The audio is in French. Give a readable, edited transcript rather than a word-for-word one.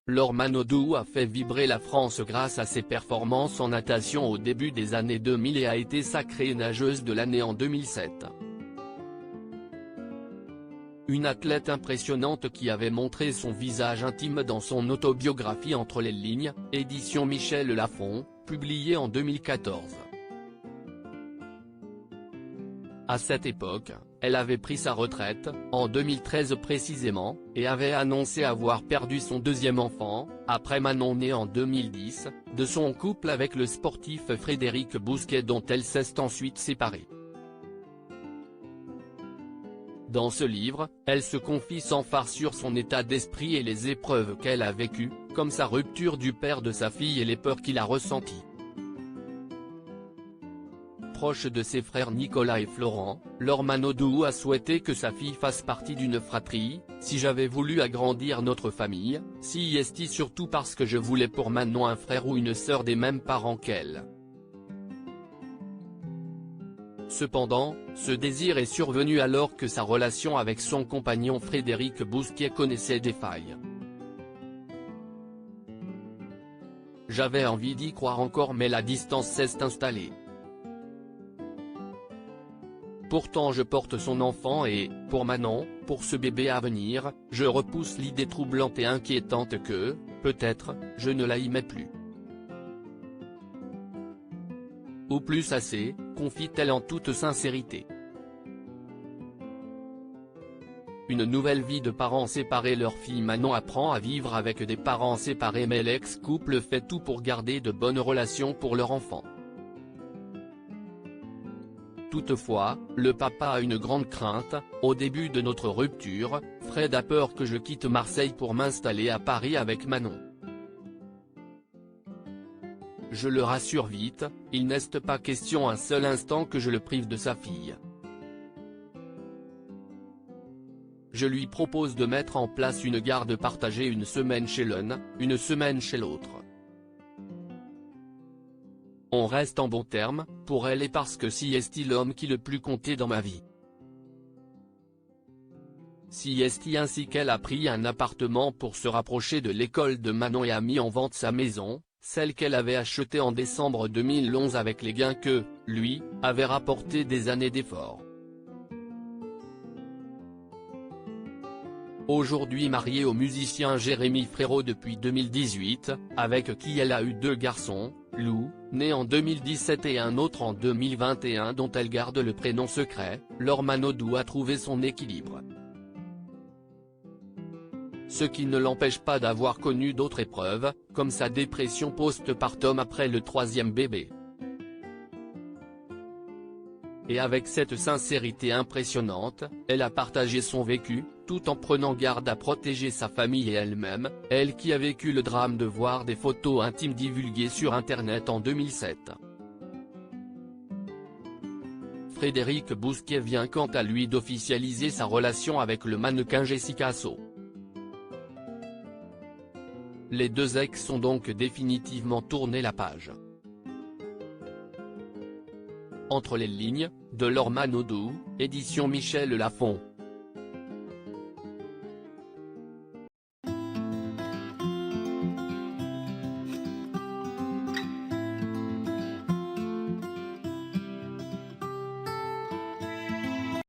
Laure Manodou a fait vibrer la France grâce à ses performances en natation au début des années 2000 et a été sacrée nageuse de l'année en 2007. Une athlète impressionnante qui avait montré son visage intime dans son autobiographie Entre les lignes, édition Michel Lafon, publiée en 2014. À cette époque, elle avait pris sa retraite, en 2013 précisément, et avait annoncé avoir perdu son deuxième enfant, après Manon né en 2010, de son couple avec le sportif Frédéric Bousquet dont elle s'est ensuite séparée. Dans ce livre, elle se confie sans phare sur son état d'esprit et les épreuves qu'elle a vécues, comme sa rupture du père de sa fille et les peurs qu'il a ressenties. Proche de ses frères Nicolas et Florent, Laure Manodou a souhaité que sa fille fasse partie d'une fratrie. Si j'avais voulu agrandir notre famille, si est surtout parce que je voulais pour Manon un frère ou une sœur des mêmes parents qu'elle. Cependant, ce désir est survenu alors que sa relation avec son compagnon Frédéric Bousquet connaissait des failles. J'avais envie d'y croire encore mais la distance s'est installée. Pourtant je porte son enfant et, pour Manon, pour ce bébé à venir, je repousse l'idée troublante et inquiétante que, peut-être, je ne la aimais plus. Ou plus assez, confie-t-elle en toute sincérité. Une nouvelle vie de parents séparés. Leur fille Manon apprend à vivre avec des parents séparés mais l'ex-couple fait tout pour garder de bonnes relations pour leur enfant. Toutefois, le papa a une grande crainte. Au début de notre rupture, Fred a peur que je quitte Marseille pour m'installer à Paris avec Manon. Je le rassure vite, il n'est pas question un seul instant que je le prive de sa fille. Je lui propose de mettre en place une garde partagée, une semaine chez l'un, une semaine chez l'autre. On reste en bons termes, pour elle et parce que si est l'homme qui le plus comptait dans ma vie. Si est ainsi qu'elle a pris un appartement pour se rapprocher de l'école de Manon et a mis en vente sa maison, celle qu'elle avait achetée en décembre 2011 avec les gains que, lui, avait rapporté des années d'efforts. Aujourd'hui mariée au musicien Jérémy Frérot depuis 2018, avec qui elle a eu 2 garçons, Lou, né en 2017 et un autre en 2021 dont elle garde le prénom secret, Laure Manodou a trouvé son équilibre. Ce qui ne l'empêche pas d'avoir connu d'autres épreuves, comme sa dépression post-partum après le 3e bébé. Et avec cette sincérité impressionnante, elle a partagé son vécu, tout en prenant garde à protéger sa famille et elle-même, elle qui a vécu le drame de voir des photos intimes divulguées sur Internet en 2007. Frédéric Bousquet vient quant à lui d'officialiser sa relation avec le mannequin Jessica So. Les deux ex ont donc définitivement tourné la page. Entre les lignes, de Laure Manodou, édition Michel Lafon.